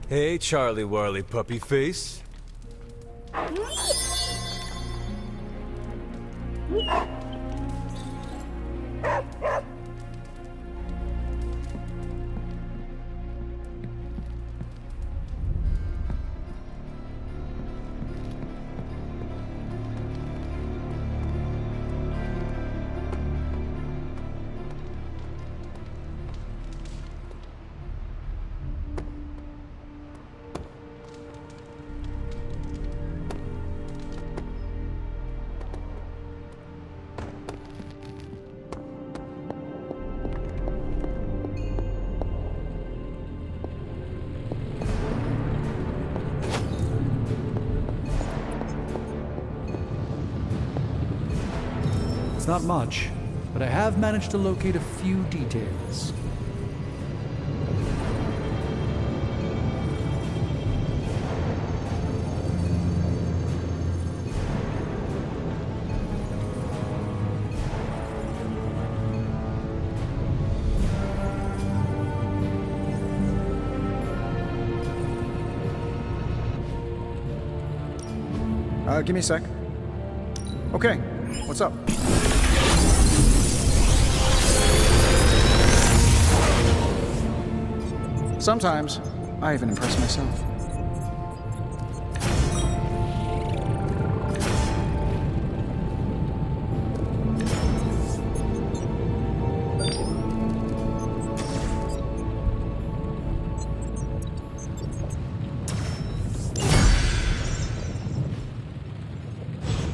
Hey, Charlie Warley puppy face. It's not much, but I have managed to locate a few details. Give me a sec. Okay, what's up? Sometimes, I even impress myself.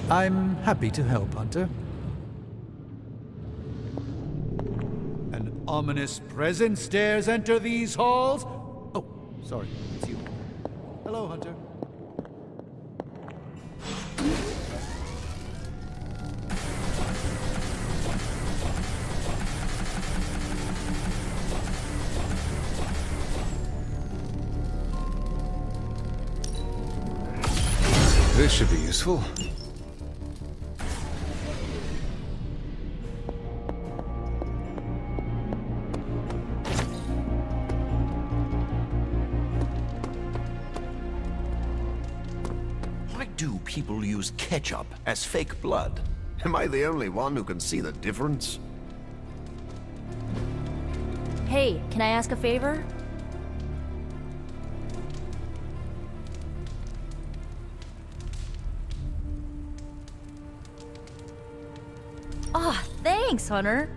I'm happy to help, Hunter. An ominous presence dares enter these halls? Oh, sorry, it's you. Hello, Hunter. This should be useful. Why do people use ketchup as fake blood? Am I the only one who can see the difference? Hey, can I ask a favor? Ah, thanks, Hunter.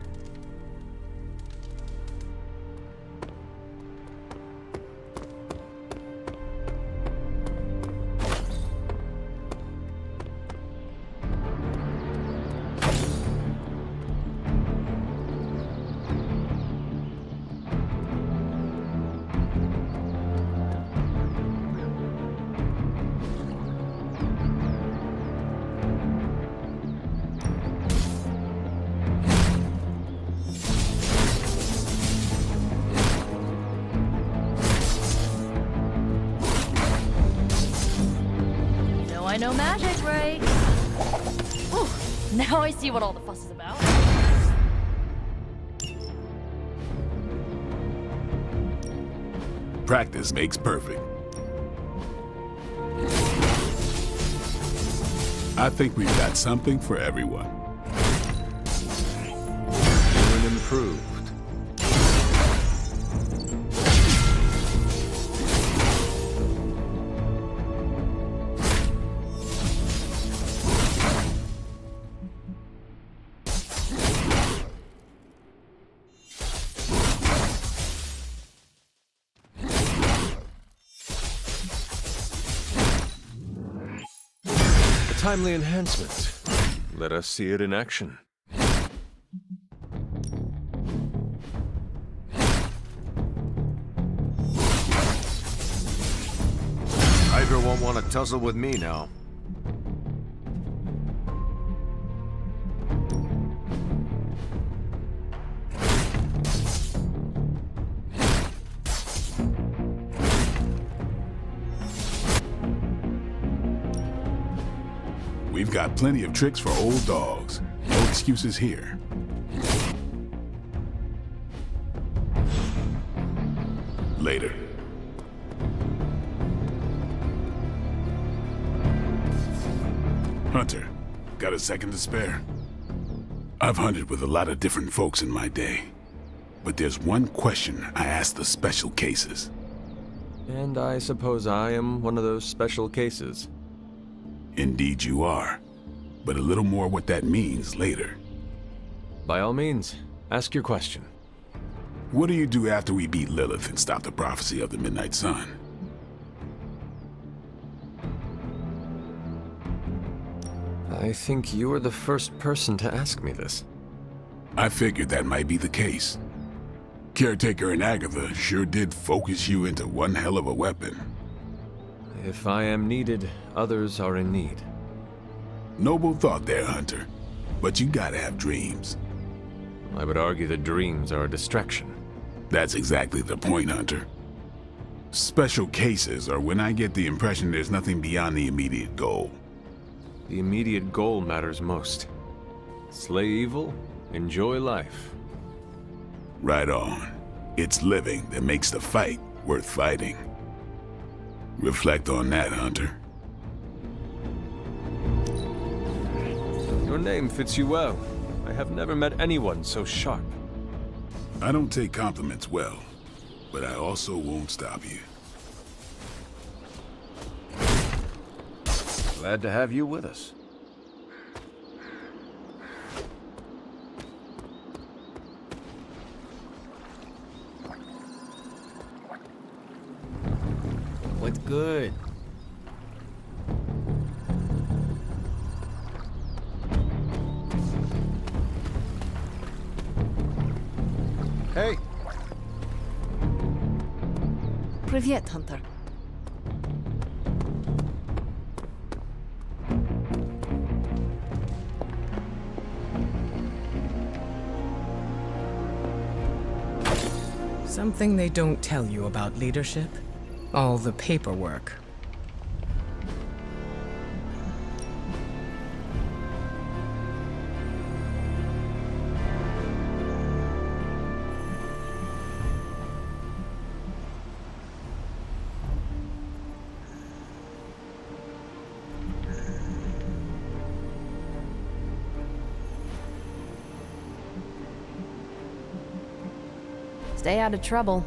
I know magic, right? Whew, now I see what all the fuss is about. Practice makes perfect. I think we've got something for everyone. New and improved. Timely enhancement. Let us see it in action. Hydra won't want to tussle with me now. We've got plenty of tricks for old dogs. No excuses here. Later. Hunter, got a second to spare? I've hunted with a lot of different folks in my day, but there's one question I ask the special cases. And I suppose I am one of those special cases. Indeed you are, but a little more what that means later. By all means, ask your question. What do you do after we beat Lilith and stop the prophecy of the Midnight Sun? I think you are the first person to ask me this. I figured that might be the case. Caretaker and Agatha sure did focus you into one hell of a weapon. If I am needed, others are in need. Noble thought there, Hunter. But you gotta have dreams. I would argue that dreams are a distraction. That's exactly the point, Hunter. Special cases are when I get the impression there's nothing beyond the immediate goal. The immediate goal matters most. Slay evil, enjoy life. Right on. It's living that makes the fight worth fighting. Reflect on that, Hunter. Your name fits you well. I have never met anyone so sharp. I don't take compliments well, but I also won't stop you. Glad to have you with us. What's good? Hey, Привет, Hunter. Something they don't tell you about leadership? All the paperwork. Stay out of trouble.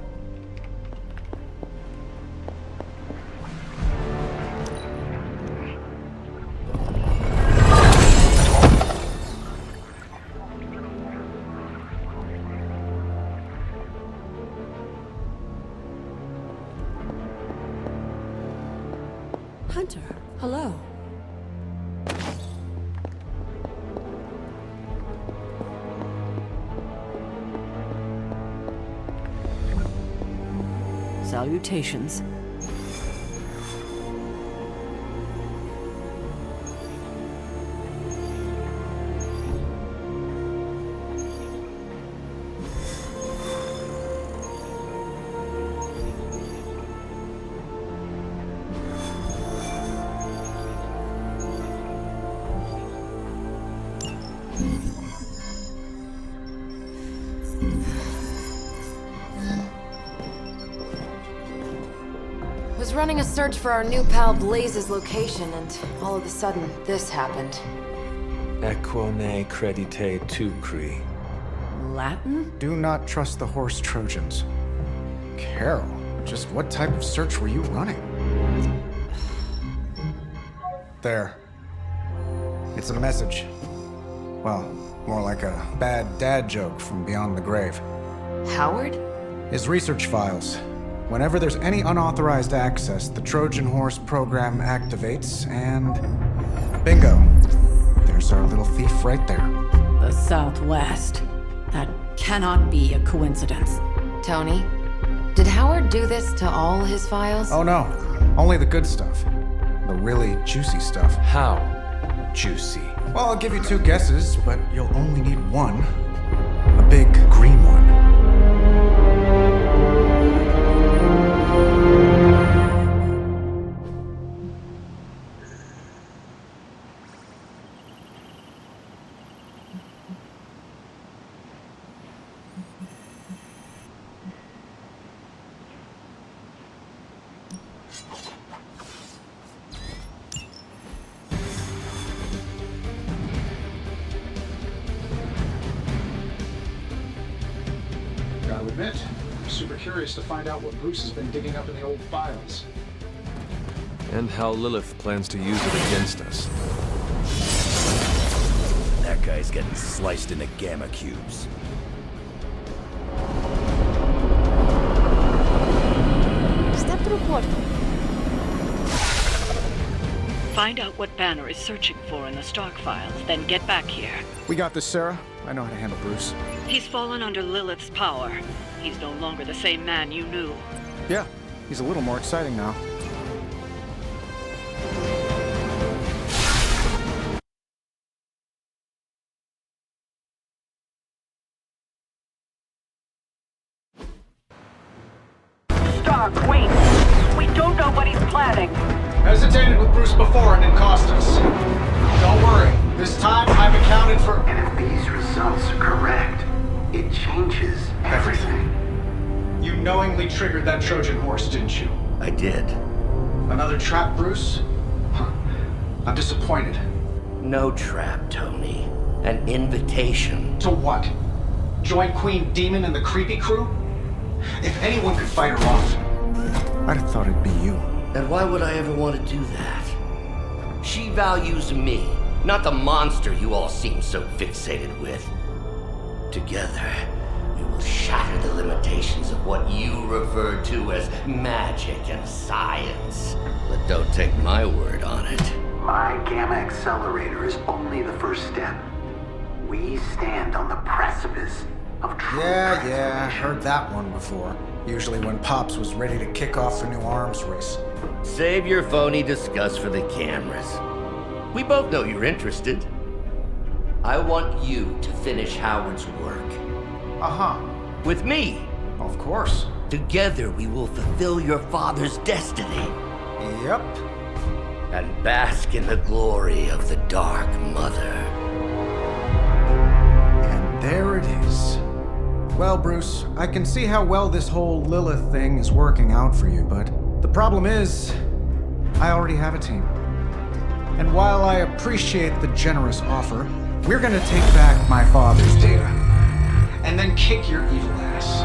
Hunter, hello. Salutations. Was running a search for our new pal Blaze's location, and all of a sudden, this happened. Equone credite tucri. Latin? do not trust the horse Trojans. Carol, just what type of search were you running? There. It's a message. Well, more like a bad dad joke from beyond the grave. Howard? His research files. Whenever there's any unauthorized access, the Trojan Horse program activates, and bingo. There's our little thief right there. The Southwest. That cannot be a coincidence. Tony? Did Howard do this to all his files? Oh no, only the good stuff. The really juicy stuff. How juicy. Well, I'll give you two guesses, but you'll only need one. A big green one. admit, I'm super curious to find out what Bruce has been digging up in the old files. And how Lilith plans to use it against us. That guy's getting sliced into gamma cubes. Step through portal. Find out what Banner is searching for in the Stark files, then get back here. We got this, Sarah. I know how to handle Bruce. He's fallen under Lilith's power. He's no longer the same man you knew. Yeah, he's a little more exciting now. Stark, wait! We don't know what he's planning. Hesitated with Bruce before and it cost us. Don't worry. This time I've accounted for... And if these results are correct, it changes everything. You knowingly triggered that Trojan horse, didn't you? I did. Another trap, Bruce? Huh. I'm disappointed. No trap, Tony. An invitation. To what? Join Queen Demon and the creepy crew? If anyone could fight her off, I'd have thought it'd be you. And why would I ever want to do that? She values me, not the monster you all seem so fixated with. Together, we will shatter the limitations of what you refer to as magic and science. But don't take my word on it. My gamma accelerator is only the first step. We stand on the precipice of true Yeah, heard that one before. Usually when Pops was ready to kick off a new arms race. Save your phony disgust for the cameras. We both know you're interested. I want you to finish Howard's work. Uh-huh. With me. Of course. Together we will fulfill your father's destiny. Yep. And bask in the glory of the Dark Mother. And there it is. Well, Bruce, I can see how well this whole Lilith thing is working out for you, but the problem is, I already have a team. And while I appreciate the generous offer, we're gonna take back my father's data, and then kick your evil ass.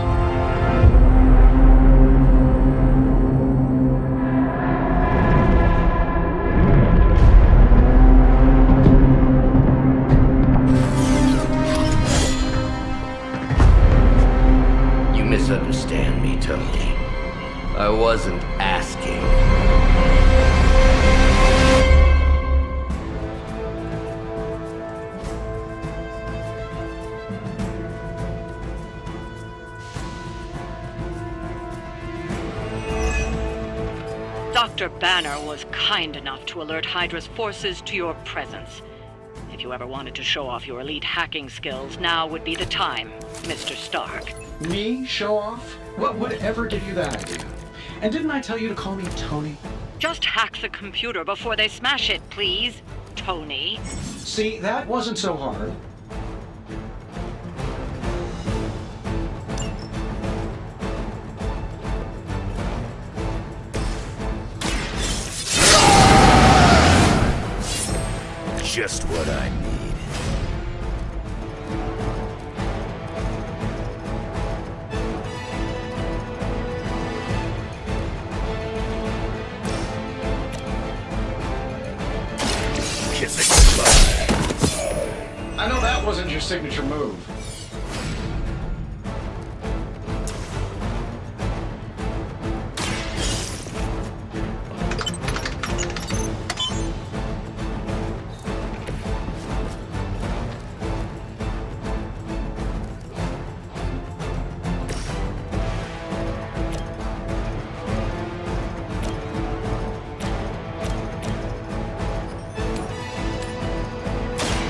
Misunderstand me, Tony. I wasn't asking. Dr. Banner was kind enough to alert Hydra's forces to your presence. If you ever wanted to show off your elite hacking skills, now would be the time, Mr. Stark. Me? Show off? What would ever give you that idea? And didn't I tell you to call me Tony? Just hack the computer before they smash it, please, Tony. See, that wasn't so hard. Just what I need. I know that wasn't your signature move.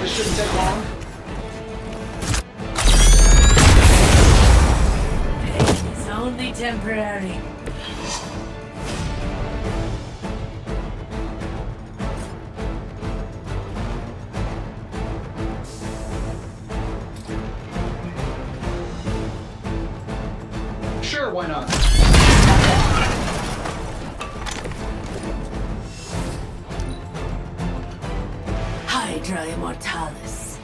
This shouldn't take long. It's only temporary. Sure, why not? Hydra Immortalis.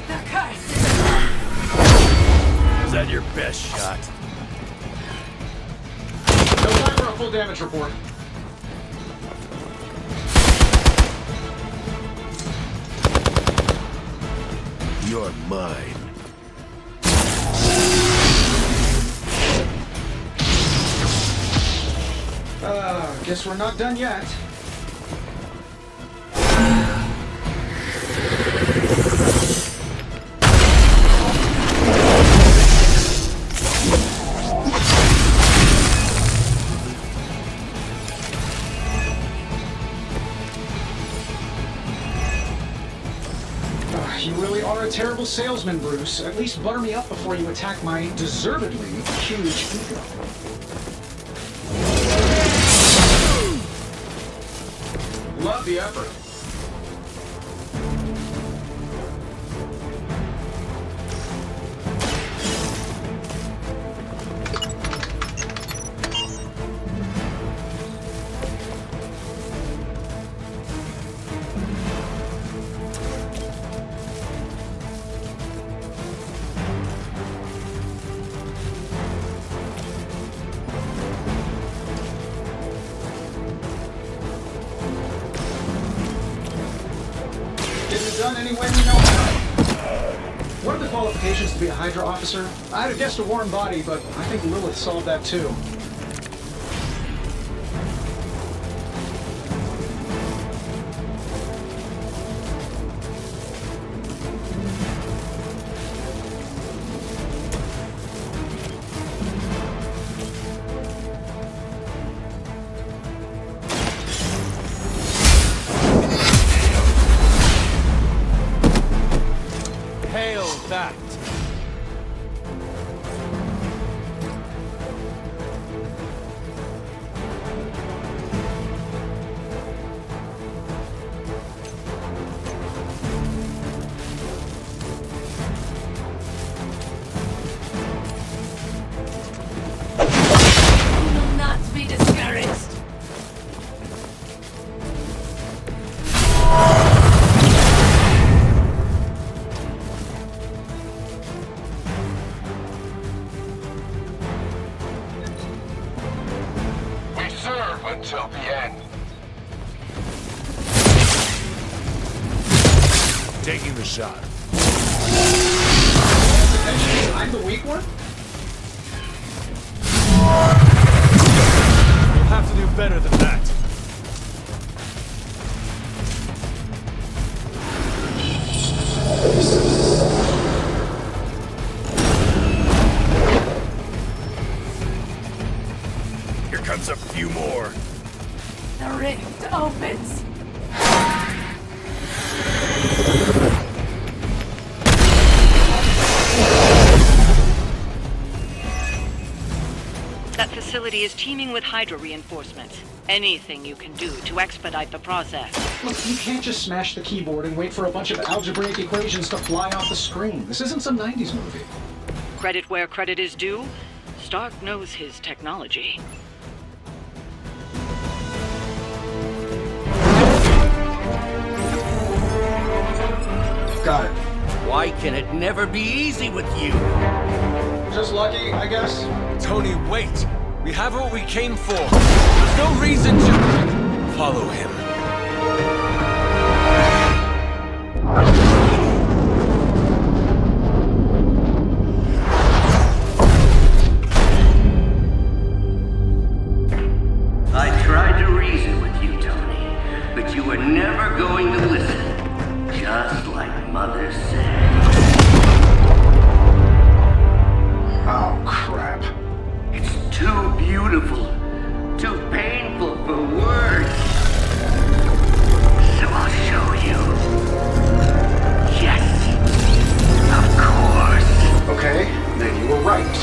The curse! Is that had your best shot. No time for a full damage report. You're mine. Guess we're not done yet. You really are a terrible salesman, Bruce. At least butter me up before you attack my deservedly huge ego. Love the effort. Done any way we know how. What are the qualifications to be a Hydra officer? I'd have guessed a warm body, but I think Lilith solved that too. Hail that! Not to be discouraged. Until the end. Taking the shot. I'm the weak one? You'll have to do better than that. Here comes a few more. The rift opens. That facility is teeming with Hydra reinforcements. Anything you can do to expedite the process. Look, you can't just smash the keyboard and wait for a bunch of algebraic equations to fly off the screen. This isn't some 90s movie. Credit where credit is due. Stark knows his technology. Got it. Why can it never be easy with you? Just lucky, I guess. Tony, wait! We have what we came for. There's no reason to follow him. I tried to reason with you, Tony, but you were never going to listen. Just like Mother said. Oh, crap. It's too beautiful, too painful for words. So I'll show you. Yes, of course. Okay, then you were right.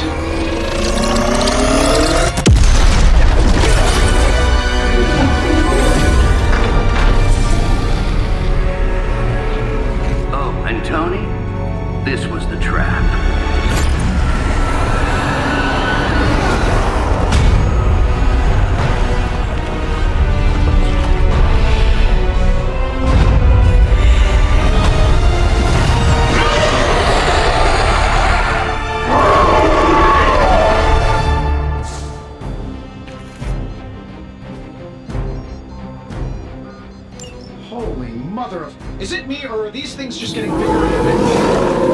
mother of... Is it me, or are these things just getting bigger and bigger?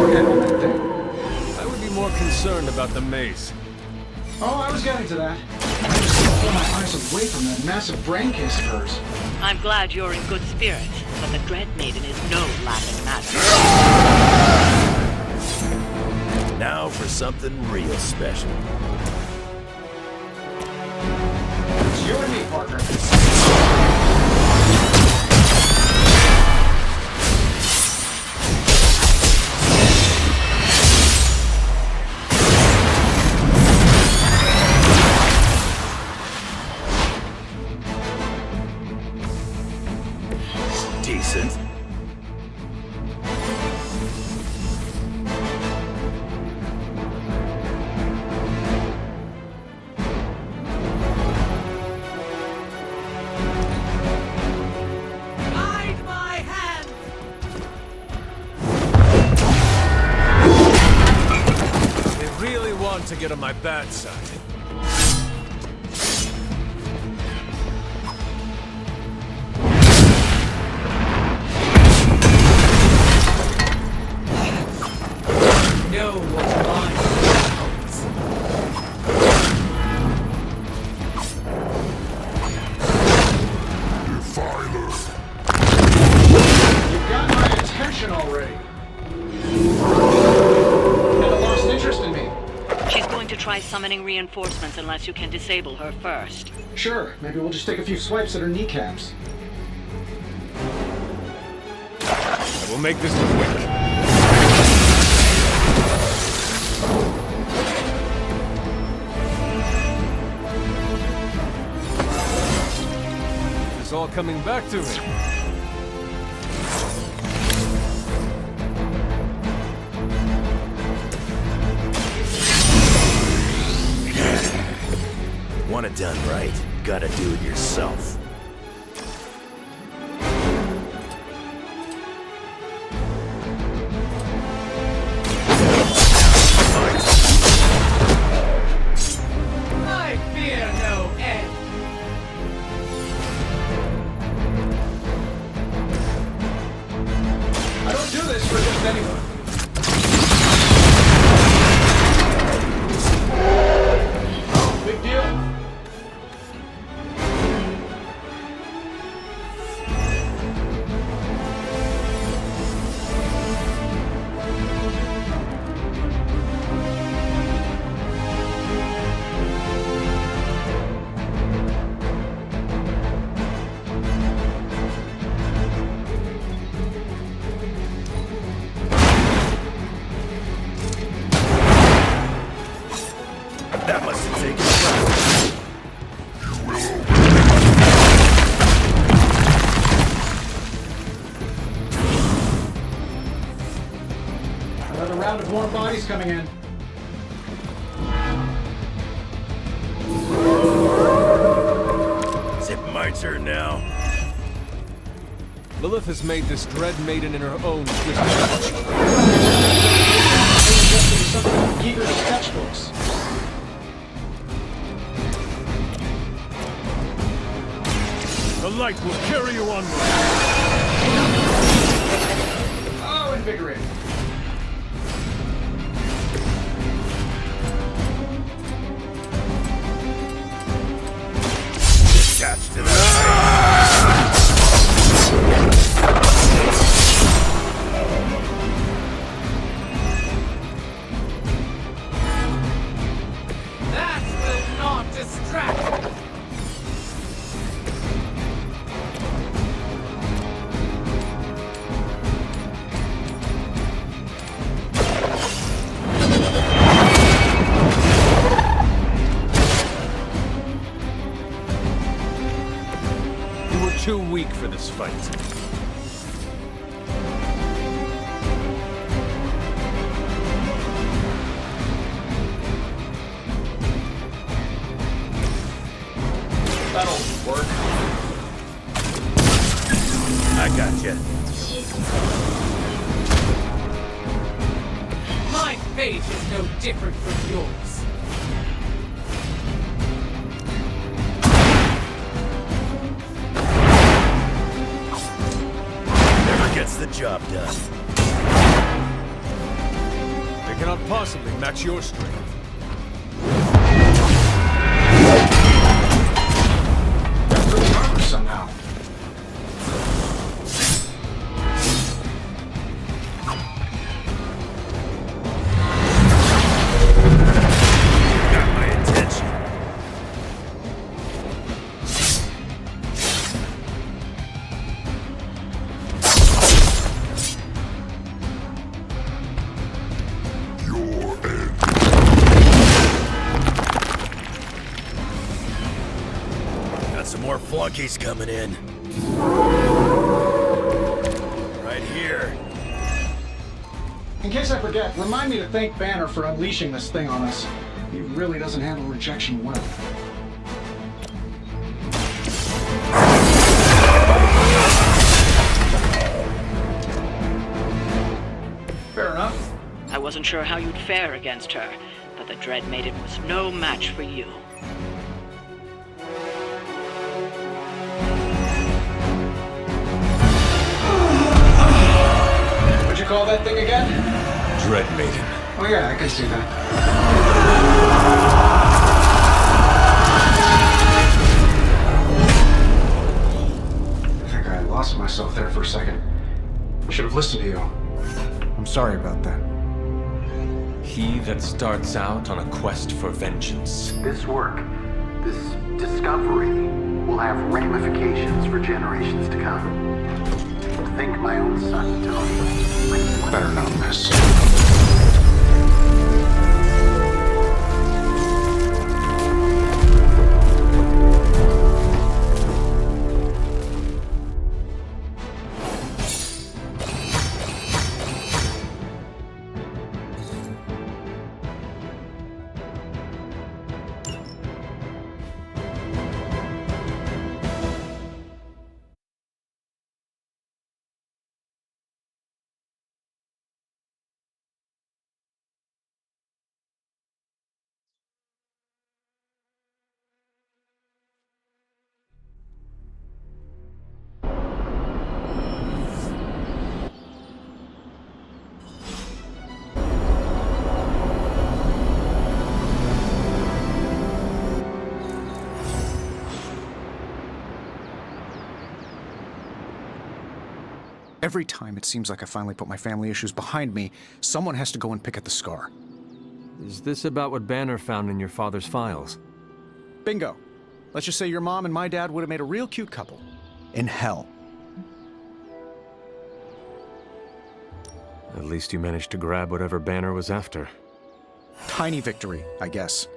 Look at all that thing. I would be more concerned about the maze. Oh, I was getting to that. I just can't pull my eyes away from that massive brain case of hers. I'm glad you're in good spirits, but the Dread Maiden is no laughing matter. Now for something real special. It's you and me, partner. Decent. To get on my bad side. Know what mine is. Defiler. You've got my attention already. Never lost interest in me. She's going to try summoning reinforcements unless you can disable her first. Sure, maybe we'll just take a few swipes at her kneecaps. I will make this quick. It's all coming back to me. Want it done right, gotta do it yourself. I fear no end. I don't do this for just anyone. Oh, big deal. That must have taken forever. Another round of warm bodies coming in. Is it my turn now? Lilith has made this Dread Maiden in her own twisted Giger's sketchbooks. The light will carry you onward. Oh, invigorating. Attached to that. That will not distract me. You were too weak for this fight. That'll work. I gotcha. My fate is no different from yours. They cannot possibly match your strength. That's really harmless somehow. Got my attention. Got some more flunkies coming in. Right here. In case I forget, remind me to thank Banner for unleashing this thing on us. He really doesn't handle rejection well. Fair enough. I wasn't sure how you'd fare against her, but the Dread Maiden was no match for you. What'd you call that thing again? Dread Maiden. Oh yeah, I can see that. I think I lost myself there for a second. I should have listened to you. I'm sorry about that. He that starts out on a quest for vengeance. This work, this discovery, will have ramifications for generations to come. Think my own son, Tony. Better not miss. Every time it seems like I finally put my family issues behind me, someone has to go and pick at the scar. Is this about what Banner found in your father's files? Bingo. Let's just say your mom and my dad would have made a real cute couple. In hell. At least you managed to grab whatever Banner was after. Tiny victory, I guess.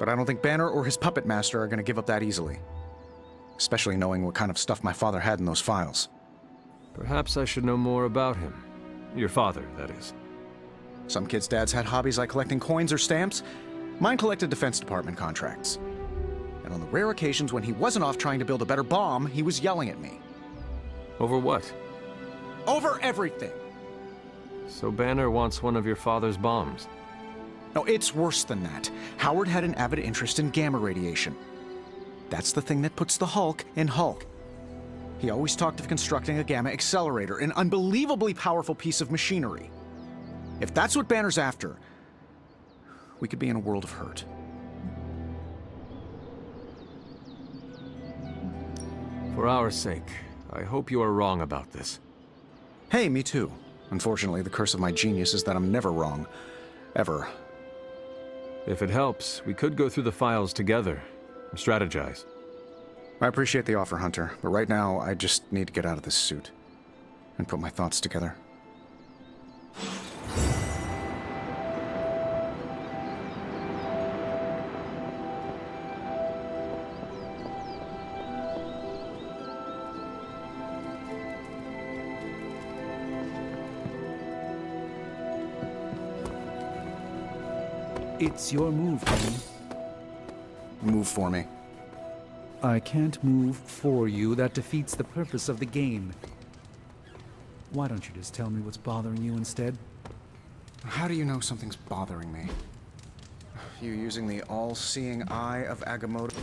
But I don't think Banner or his puppet master are going to give up that easily. Especially knowing what kind of stuff my father had in those files. Perhaps I should know more about him. Your father, that is. Some kids' dads had hobbies like collecting coins or stamps. Mine collected Defense Department contracts. And on the rare occasions when he wasn't off trying to build a better bomb, he was yelling at me. Over what? Over everything! So Banner wants one of your father's bombs. No, it's worse than that. Howard had an avid interest in gamma radiation. That's the thing that puts the Hulk in Hulk. He always talked of constructing a gamma accelerator, an unbelievably powerful piece of machinery. If that's what Banner's after, we could be in a world of hurt. For our sake, I hope you are wrong about this. Hey, me too. Unfortunately, the curse of my genius is that I'm never wrong. Ever. If it helps, we could go through the files together and strategize. I appreciate the offer, Hunter, but right now, I just need to get out of this suit and put my thoughts together. It's your move, Tony. Move for me. I can't move for you. That defeats the purpose of the game. Why don't you just tell me what's bothering you instead? How do you know something's bothering me? You using the all-seeing eye of Agamotto?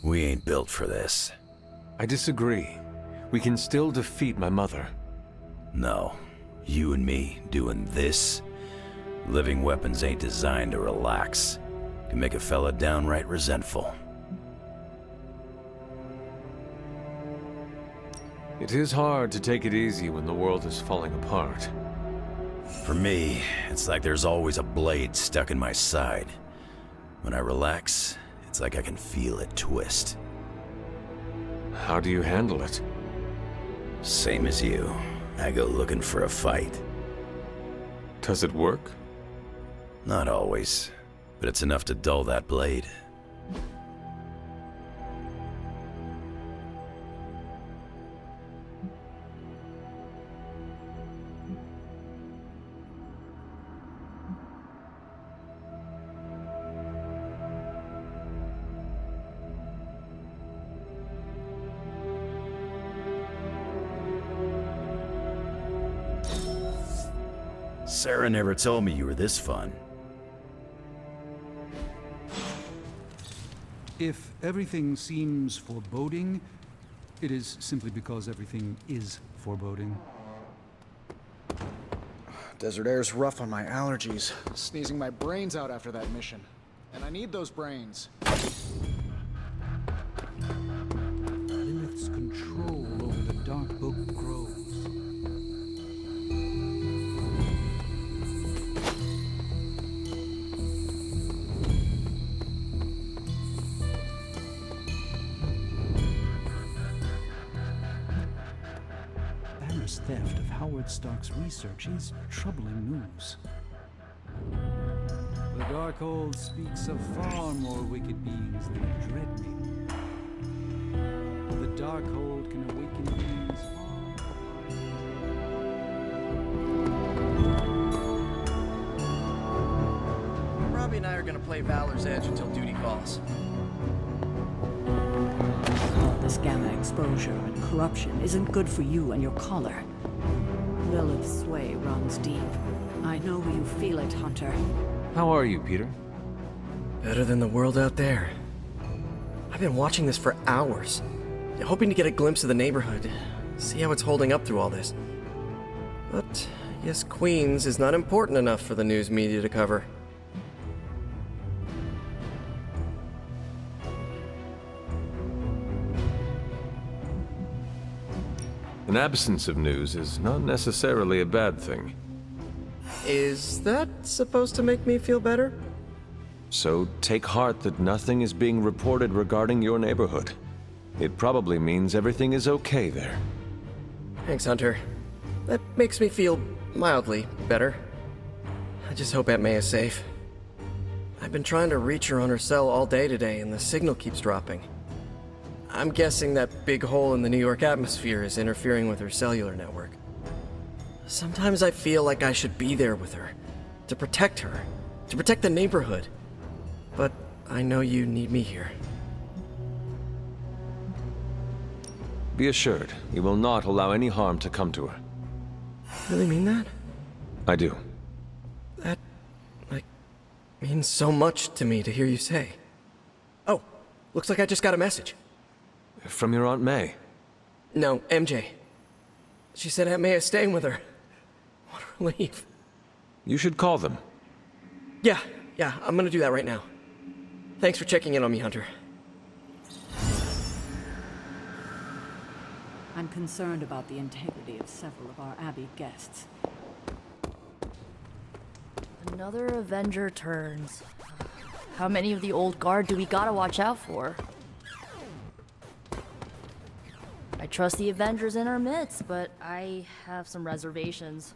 We ain't built for this. I disagree. We can still defeat my mother. No. You and me doing this? Living weapons ain't designed to relax. Can make a fella downright resentful. It is hard to take it easy when the world is falling apart. For me, it's like there's always a blade stuck in my side. When I relax, it's like I can feel it twist. How do you handle it? Same as you. I go looking for a fight. Does it work? Not always, but it's enough to dull that blade. Sarah never told me you were this fun. If everything seems foreboding, it is simply because everything is foreboding. Desert air's rough on my allergies. Sneezing my brains out after that mission. And I need those brains. Lilith's control over the Dark Book grows. Banner's theft of Howard Stark's research is troubling news. The Darkhold speaks of far more wicked beings than dread me. The Darkhold can awaken beings Robbie and I are gonna play Valor's Edge until duty calls. All this gamma exposure and corruption isn't good for you and your collar. Lilith's sway runs deep. I know you feel it, Hunter. How are you, Peter? Better than the world out there. I've been watching this for hours, hoping to get a glimpse of the neighborhood, see how it's holding up through all this. But I guess Queens is not important enough for the news media to cover. An absence of news is not necessarily a bad thing. Is that supposed to make me feel better? So take heart that nothing is being reported regarding your neighborhood. It probably means everything is okay there. Thanks, Hunter. That makes me feel mildly better. I just hope Aunt May is safe. I've been trying to reach her on her cell all day today, and the signal keeps dropping. I'm guessing that big hole in the New York atmosphere is interfering with her cellular network. Sometimes I feel like I should be there with her, to protect the neighborhood. But I know you need me here. Be assured, we will not allow any harm to come to her. Really mean that? I do. That, means so much to me to hear you say. Oh, looks like I just got a message. From your Aunt May? No, MJ. She said Aunt May is staying with her. What a relief. You should call them. Yeah, I'm gonna do that right now. Thanks for checking in on me, Hunter. I'm concerned about the integrity of several of our Abbey guests. Another Avenger turns. How many of the old guard do we gotta watch out for? I trust the Avengers in our midst, but I have some reservations.